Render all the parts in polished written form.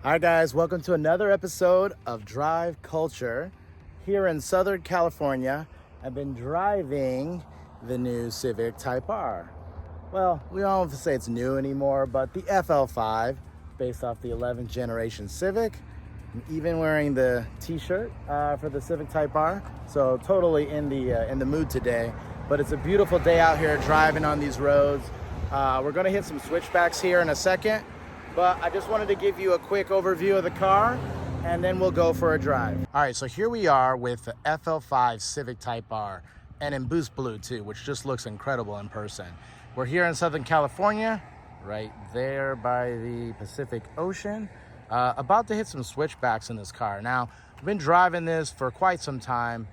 All right, guys, welcome to another episode of Drive Culture here in Southern California. I've been driving the new Civic Type R. Well, we don't have to say it's new anymore, but the FL5, based off the 11th generation Civic. I'm even wearing the t-shirt for the Civic Type R, so totally in the mood today. But it's a beautiful day out here driving on these roads. We're gonna hit some switchbacks here in a second, but I just wanted to give you a quick overview of the car and then we'll go for a drive. All right, so here we are with the FL5 Civic Type R, and in Boost Blue too, which just looks incredible in person. We're here in Southern California, right there by the Pacific Ocean, about to hit some switchbacks in this car. Now, I've been driving this for quite some time.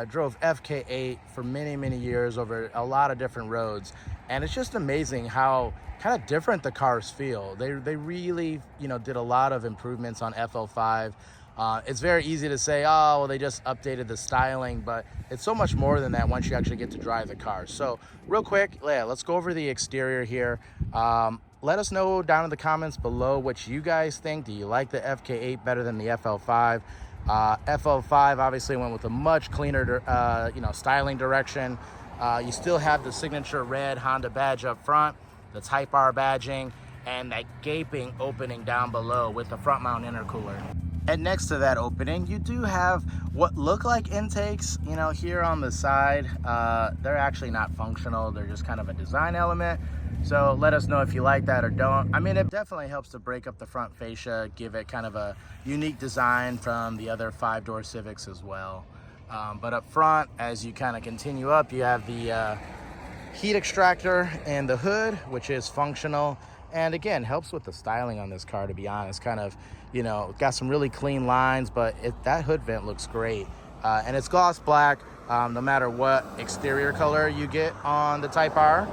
Drove FK8 for many years over a lot of different roads, and it's just amazing how kind of different the cars feel. They really, did a lot of improvements on FL5. It's very easy to say, oh, well, they just updated the styling, but it's so much more than that once you actually get to drive the car. So real quick, let's go over the exterior here. Let us know down in the comments below what you guys think. Do you like the FK8 better than the FL5? FL5 obviously went with a much cleaner, styling direction. You still have the signature red Honda badge up front, the Type R badging, and that gaping opening down below with the front mount intercooler. And next to that opening, you do have what look like intakes, here on the side. They're actually not functional. They're just kind of a design element. So let us know if you like that or don't. I mean, it definitely helps to break up the front fascia, give it kind of a unique design from the other 5-door Civics as well. But up front, as you kind of continue up, you have the heat extractor and the hood, which is functional. And again, helps with the styling on this car, to be honest. Kind of, got some really clean lines, but that hood vent looks great. And it's gloss black, no matter what exterior color you get on the Type R.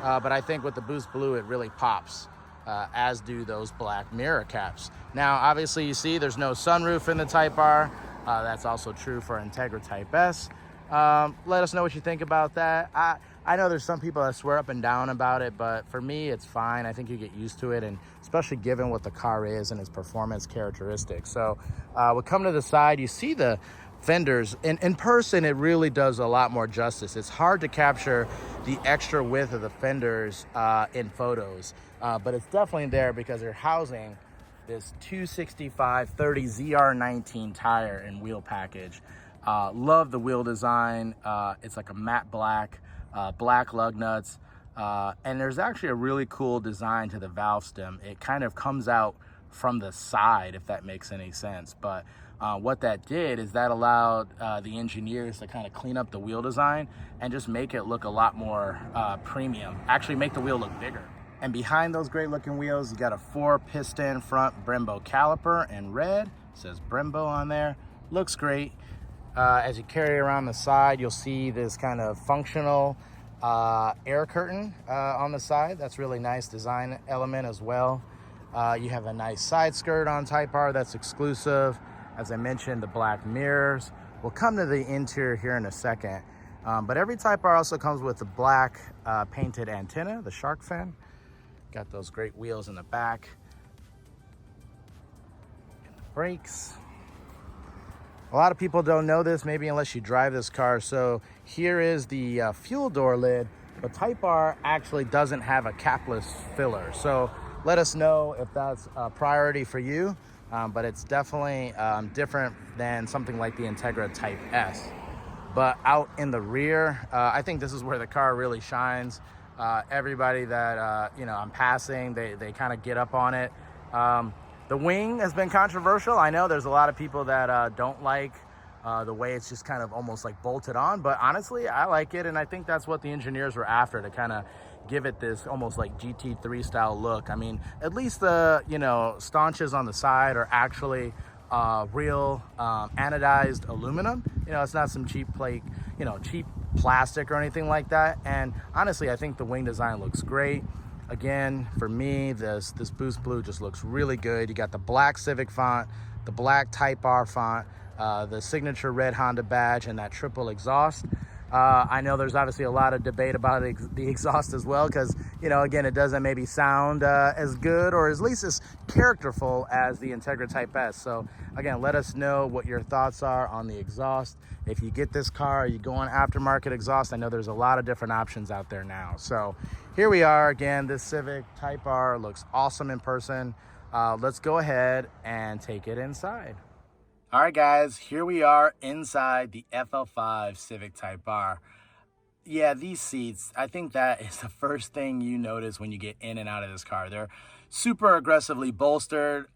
But I think with the Boost Blue, it really pops, as do those black mirror caps. Now, obviously, you see there's no sunroof in the Type R. That's also true for Integra Type S. Let us know what you think about that. I know there's some people that swear up and down about it, but for me, it's fine. I think you get used to it, and especially given what the car is and its performance characteristics. So we'll come to the side. You see the fenders. In person, it really does a lot more justice. It's hard to capture the extra width of the fenders in photos, but it's definitely there because they're housing this 265/30 ZR19 tire and wheel package. Love the wheel design. It's like a matte black lug nuts, and there's actually a really cool design to the valve stem. It kind of comes out from the side, if that makes any sense. But what that did is that allowed the engineers to kind of clean up the wheel design and just make it look a lot more premium, actually make the wheel look bigger. And behind those great looking wheels, you got a 4-piston front Brembo caliper in red. It says Brembo on there. Looks great. As you carry around the side, you'll see this kind of functional air curtain on the side. That's really nice design element as well. You have a nice side skirt on Type R that's exclusive. As I mentioned, the black mirrors. We'll come to the interior here in a second. But every Type R also comes with the black painted antenna, the shark fin. Got those great wheels in the back. And the brakes. A lot of people don't know this, maybe unless you drive this car. So here is the fuel door lid. The Type R actually doesn't have a capless filler. So let us know if that's a priority for you. But it's definitely different than something like the Integra Type S. But out in the rear, I think this is where the car really shines. Everybody that I'm passing, they kind of get up on it. The wing has been controversial. I know there's a lot of people that don't like the way it's just kind of almost like bolted on, but honestly, I like it, and I think that's what the engineers were after, to kind of give it this almost like GT3 style look. I mean, at least the staunches on the side are actually real anodized aluminum. It's not some cheap plate, cheap plastic or anything like that. And honestly, I think the wing design looks great. Again, for me, this Boost Blue just looks really good. You got the black Civic font, the black Type R font, the signature red Honda badge, and that triple exhaust. I know there's obviously a lot of debate about the exhaust as well, because, you know, again, it doesn't maybe sound as good or at least as characterful as the Integra Type S. So again, let us know what your thoughts are on the exhaust. If you get this car, you go on aftermarket exhaust. I know there's a lot of different options out there now. So here we are again. This Civic Type R looks awesome in person. Let's go ahead and take it inside. All right, guys, here we are inside the FL5 Civic Type R. Yeah, these seats, I think that is the first thing you notice when you get in and out of this car. They're super aggressively bolstered.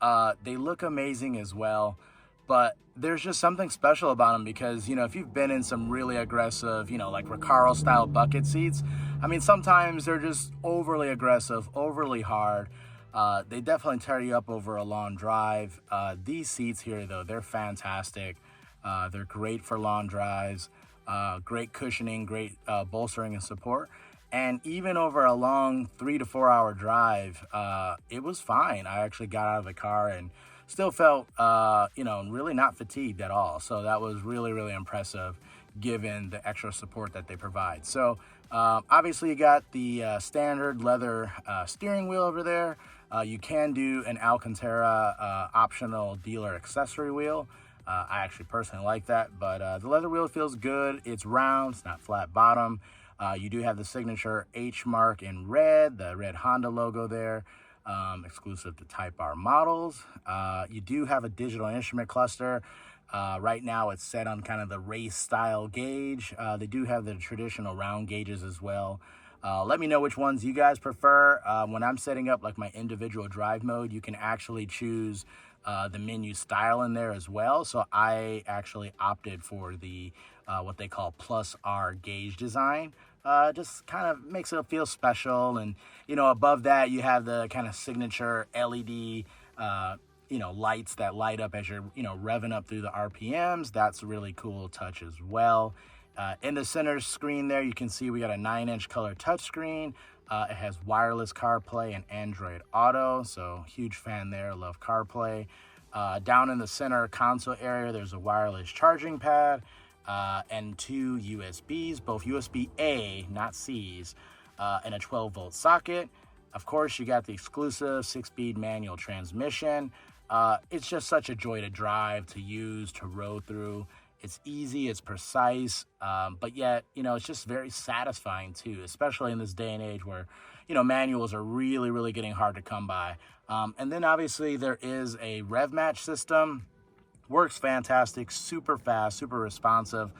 They look amazing as well, but there's just something special about them because, you know, if you've been in some really aggressive, you know, like Recaro style bucket seats, I mean, sometimes they're just overly aggressive, overly hard. They definitely tear you up over a long drive. These seats here, though, they're fantastic. They're great for long drives, great cushioning, great bolstering and support. And even over a long 3 to 4 hour drive, it was fine. I actually got out of the car and still felt, you know, really not fatigued at all. So that was really, really impressive given the extra support that they provide. So obviously you got the standard leather steering wheel over there. You can do an Alcantara optional dealer accessory wheel. I actually personally like that, but the leather wheel feels good. It's round, it's not flat bottom. You do have the signature H mark in red, the red Honda logo there, exclusive to Type R models. You do have a digital instrument cluster. Right now it's set on kind of the race style gauge. They do have the traditional round gauges as well. Let me know which ones you guys prefer. When I'm setting up like my individual drive mode, you can actually choose the menu style in there as well. So I actually opted for the what they call Plus R gauge design. Just kind of makes it feel special. And, you know, above that you have the kind of signature LED you know, lights that light up as you're, you know, revving up through the RPMs. That's a really cool touch as well. In the center screen there, you can see we got a 9-inch color touchscreen. It has wireless CarPlay and Android Auto, so huge fan there, love CarPlay. Down in the center console area, there's a wireless charging pad and 2 USBs, both USB-A, not C's, and a 12-volt socket. Of course, you got the exclusive 6-speed manual transmission. It's just such a joy to drive, to use, to row through. It's easy, it's precise, but yet, you know, it's just very satisfying too, especially in this day and age where, you know, manuals are really, really getting hard to come by. And then obviously there is a rev match system. Works fantastic, super fast, super responsive.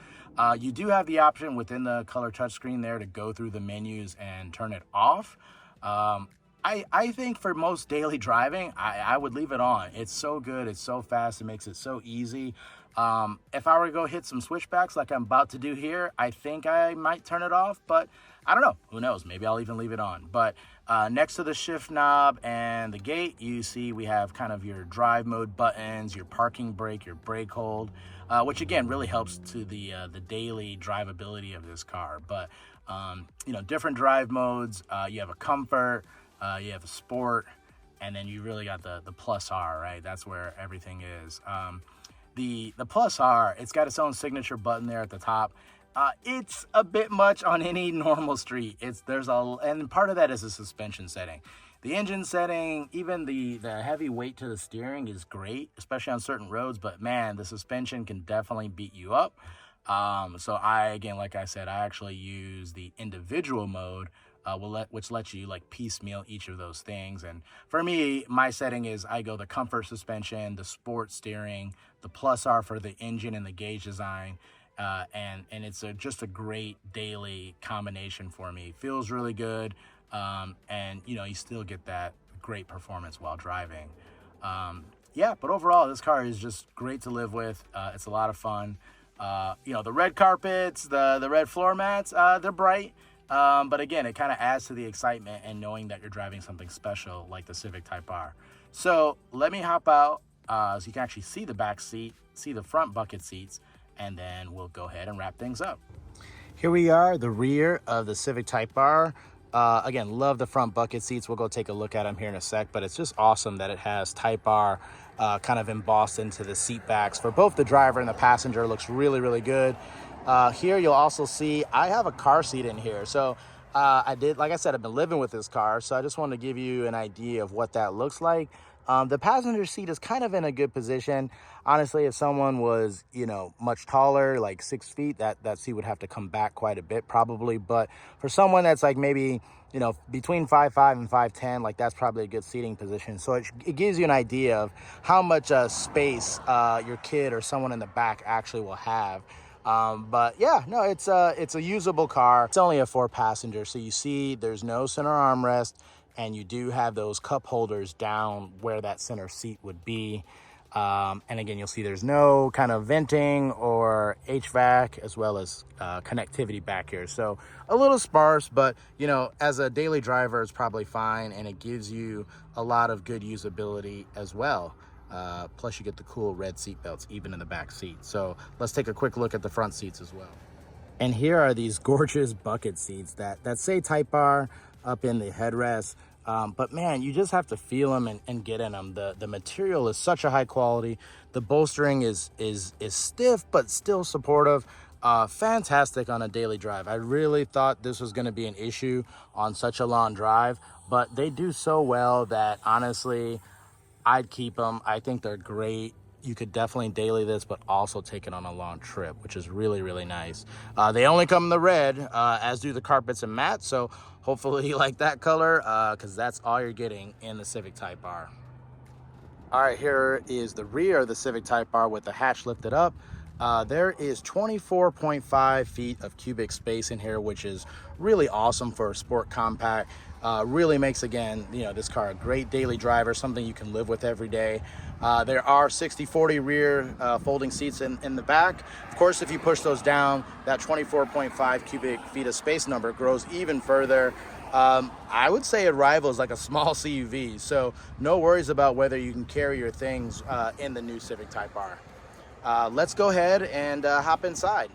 You do have the option within the color touchscreen there to go through the menus and turn it off. I think for most daily driving, I would leave it on. It's so good, it's so fast, it makes it so easy. If I were to go hit some switchbacks like I'm about to do here, I think I might turn it off, but I don't know. Who knows? Maybe I'll even leave it on. But next to the shift knob and the gate, you see we have kind of your drive mode buttons, your parking brake, your brake hold, which again really helps to the daily drivability of this car. But you know, different drive modes. You have a comfort, you have a sport, and then you really got the Plus R, right? That's where everything is. The Plus R, it's got its own signature button there at the top. It's a bit much on any normal street. And part of that is the suspension setting. The engine setting, even the heavy weight to the steering is great, especially on certain roads, but man, the suspension can definitely beat you up. So again, like I said, I actually use the individual mode, which lets you like piecemeal each of those things. And for me, my setting is I go the comfort suspension, the sport steering, the Plus R for the engine and the gauge design. And it's just a great daily combination for me. Feels really good. And you know, you still get that great performance while driving. Yeah, but overall, this car is just great to live with. It's a lot of fun. You know, the red carpets, the red floor mats, they're bright. But again, it kind of adds to the excitement and knowing that you're driving something special like the Civic Type R. So let me hop out so you can actually see the back seat, see the front bucket seats, and then we'll go ahead and wrap things up. Here we are, the rear of the Civic Type R. Again, love the front bucket seats. We'll go take a look at them here in a sec, but it's just awesome that it has Type R kind of embossed into the seat backs for both the driver and the passenger. Looks really, really good. Here you'll also see I have a car seat in here. So like I said, I've been living with this car, so I just wanted to give you an idea of what that looks like. The passenger seat is kind of in a good position. Honestly, if someone was, much taller, like 6 feet, that seat would have to come back quite a bit probably. But for someone that's like maybe, between 5'5" and 5'10", like that's probably a good seating position. So it gives you an idea of how much space your kid or someone in the back actually will have. But yeah, no, it's a usable car. It's only a 4-passenger, so you see there's no center armrest, and you do have those cup holders down where that center seat would be. And again, you'll see there's no kind of venting or HVAC, as well as connectivity back here. So a little sparse, but as a daily driver, it's probably fine, and it gives you a lot of good usability as well. Plus you get the cool red seat belts even in the back seat. So let's take a quick look at the front seats as well. And here are these gorgeous bucket seats that say Type R up in the headrest. But man, you just have to feel them and get in them. The material is such a high quality. The bolstering is stiff but still supportive. Fantastic on a daily drive. I really thought this was going to be an issue on such a long drive, but they do so well that honestly I'd keep them. I think they're great. You could definitely daily this, but also take it on a long trip, which is really, really nice. They only come in the red, as do the carpets and mats. So hopefully you like that color, because that's all you're getting in the Civic Type R. All right, here is the rear of the Civic Type R with the hatch lifted up. There is 24.5 feet of cubic space in here, which is really awesome for a sport compact. Really makes, again, this car a great daily driver, something you can live with every day. There are 60/40 rear folding seats in the back. Of course, if you push those down, that 24.5 cubic feet of space number grows even further. I would say it rivals like a small CUV, so no worries about whether you can carry your things in the new Civic Type R. Let's go ahead and hop inside.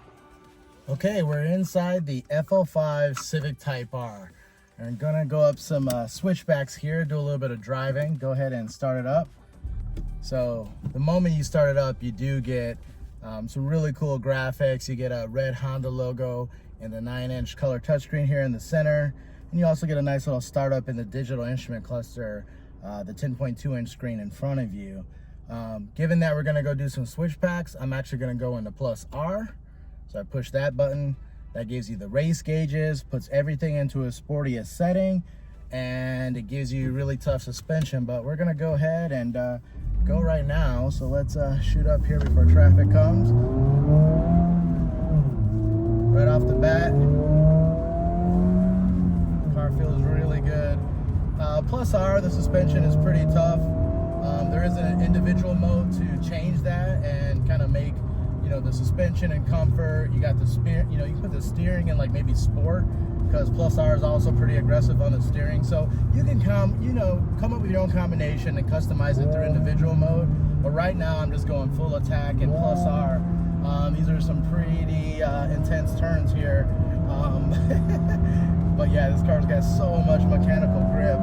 Okay, we're inside the FL5 Civic Type R. I'm gonna go up some switchbacks here, do a little bit of driving. Go ahead and start it up. So the moment you start it up, you do get some really cool graphics. You get a red Honda logo and the 9-inch color touchscreen here in the center. And you also get a nice little startup in the digital instrument cluster, the 10.2-inch screen in front of you. Given that we're gonna go do some switchbacks, I'm actually gonna go into plus R. So I push that button. That gives you the race gauges, puts everything into a sportiest setting, and it gives you really tough suspension. But we're gonna go ahead and go right now. So let's shoot up here before traffic comes. Right off the bat, the car feels really good. Plus R, the suspension is pretty tough. There is an individual mode to change that and kind of make the suspension and comfort. You got the steer, you can put the steering in like maybe sport, because plus R is also pretty aggressive on the steering. So you can come up with your own combination and customize it through individual mode. But right now I'm just going full attack in plus R. These are some pretty intense turns here. But yeah, this car's got so much mechanical grip,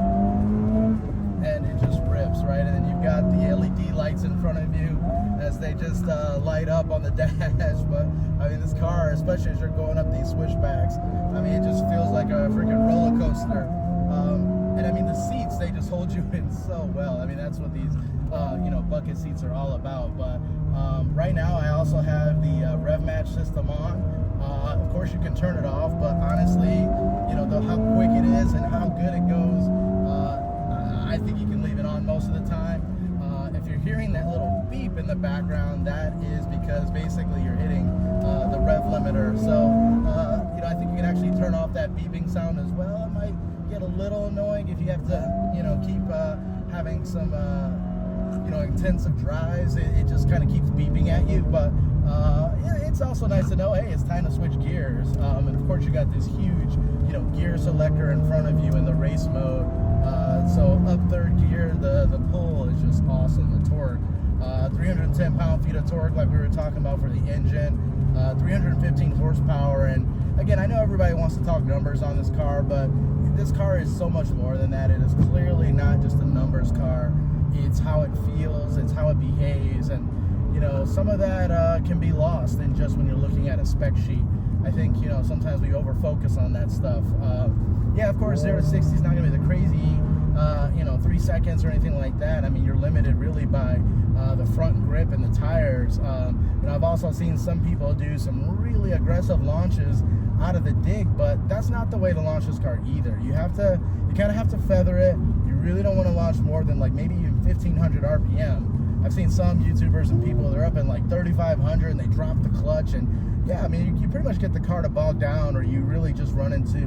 and it just rips, right? And then you've got the LED lights in front of you as they just light up on the dash. But I mean, this car, especially as you're going up these switchbacks, I mean, it just feels like a freaking roller coaster. And I mean, the seats, they just hold you in so well. I mean, that's what these bucket seats are all about. But right now I also have the rev match system on. Of course you can turn it off, but honestly, how quick it is and how good it goes, I think you can leave it on most of the time. If you're hearing that little beep in the background, that is because basically you're hitting the rev limiter. So I think you can actually turn off that beeping sound as well. It might get a little annoying if you have to keep having some intensive drives. It just kind of keeps beeping at you. But it's also nice to know, hey, it's time to switch gears. And of course you got this huge gear selector in front of you in the race mode. So up third gear, the pull is just awesome. The torque, 310 pound-feet of torque like we were talking about for the engine, 315 horsepower. And again, I know everybody wants to talk numbers on this car, but this car is so much more than that. It is clearly not just a numbers car. It's how it feels, it's how it behaves. And you know, some of that can be lost in just when you're looking at a spec sheet. I think, you know, sometimes we over focus on that stuff. Yeah, of course, 0 to 60 is not going to be the crazy, you know, 3 seconds or anything like that. I mean, you're limited really by the front grip and the tires. You know, I've also seen some people do some really aggressive launches out of the dig, but that's not the way to launch this car either. You kind of have to feather it. You really don't want to launch more than like maybe even 1500 RPM. I've seen some YouTubers and people, they're up in like 3500 and they drop the clutch, and yeah, I mean, you pretty much get the car to bog down, or you really just run into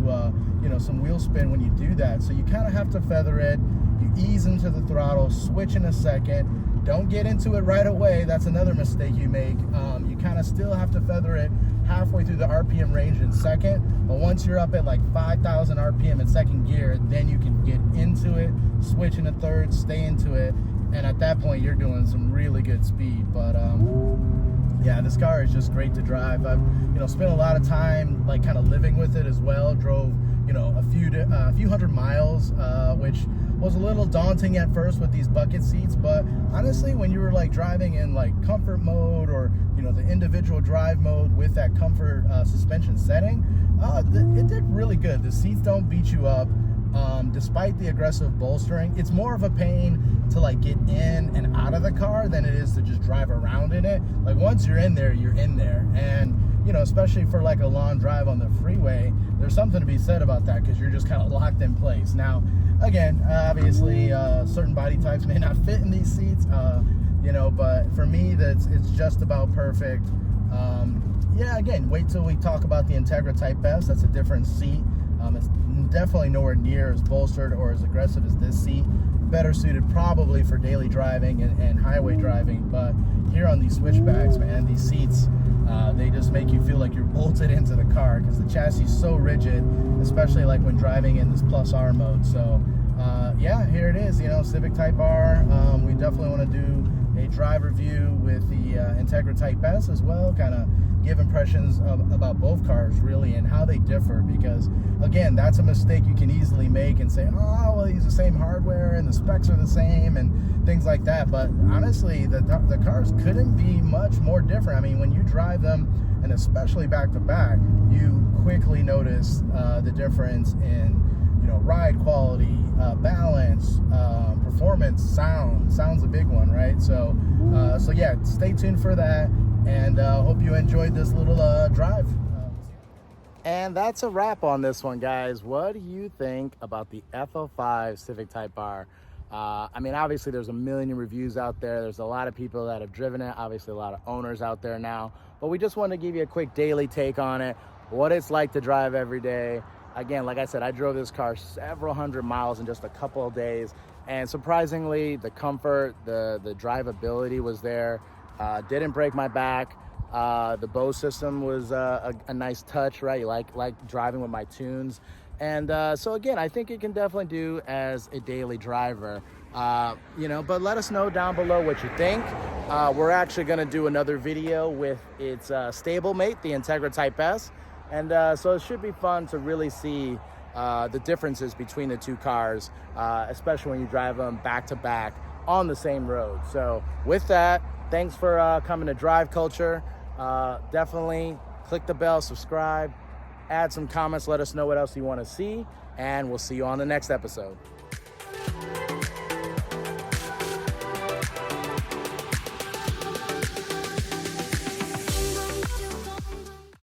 you know, some wheel spin when you do that. So you kind of have to feather it. You ease into the throttle, switch in a second. Don't get into it right away. That's another mistake you make. You kind of still have to feather it halfway through the RPM range in second, but once you're up at like 5,000 RPM in second gear, then you can get into it, switch into third, stay into it, and at that point you're doing some really good speed. But yeah, this car is just great to drive. I've, you know, spent a lot of time like kind of living with it as well. Drove, you know, a few hundred miles, which was a little daunting at first with these bucket seats, but honestly, when you were like driving in like comfort mode, or you know, the individual drive mode with that comfort suspension setting, it did really good. The seats don't beat you up. Despite the aggressive bolstering, it's more of a pain to like get in and out of the car than it is to just drive around in it. Like once you're in there, you're in there. And you know, especially for like a long drive on the freeway, there's something to be said about that, because you're just kind of locked in place. Now, again, obviously certain body types may not fit in these seats, you know, but for me, it's just about perfect. Yeah, again, wait till we talk about the Integra Type S. That's a different seat. It's definitely nowhere near as bolstered or as aggressive as this seat. Better suited probably for daily driving and highway driving, but here on these switchbacks, man, these seats, they just make you feel like you're bolted into the car, because the chassis is so rigid, especially like when driving in this Plus R mode. So yeah, here it is, you know, Civic Type R. We definitely want to do a drive review with the Integra Type S as well, kind of give impressions about both cars really and how they differ, because again, that's a mistake you can easily make and say, oh, well, these are the same hardware and the specs are the same and things like that. But honestly, the cars couldn't be much more different. I mean, when you drive them, and especially back to back, you quickly notice the difference in, you know, ride quality, balance, performance, sound's a big one, right? So so yeah, stay tuned for that, and hope you enjoyed this little drive. And that's a wrap on this one, guys. What do you think about the F05 Civic Type R? I mean, obviously there's a million reviews out there. There's a lot of people that have driven it, obviously a lot of owners out there now, but we just want to give you a quick daily take on it, what it's like to drive every day. Again, like I said, I drove this car several hundred miles in just a couple of days, and surprisingly, the comfort, the drivability was there. Didn't break my back. The Bose system was a nice touch, right? You like driving with my tunes. And so again, I think it can definitely do as a daily driver. You know, but let us know down below what you think. We're actually going to do another video with its stablemate, the Integra Type S. And so it should be fun to really see the differences between the two cars, especially when you drive them back to back on the same road. So with that, thanks for coming to Drive Culture. Definitely click the bell, subscribe, add some comments, let us know what else you want to see, and we'll see you on the next episode.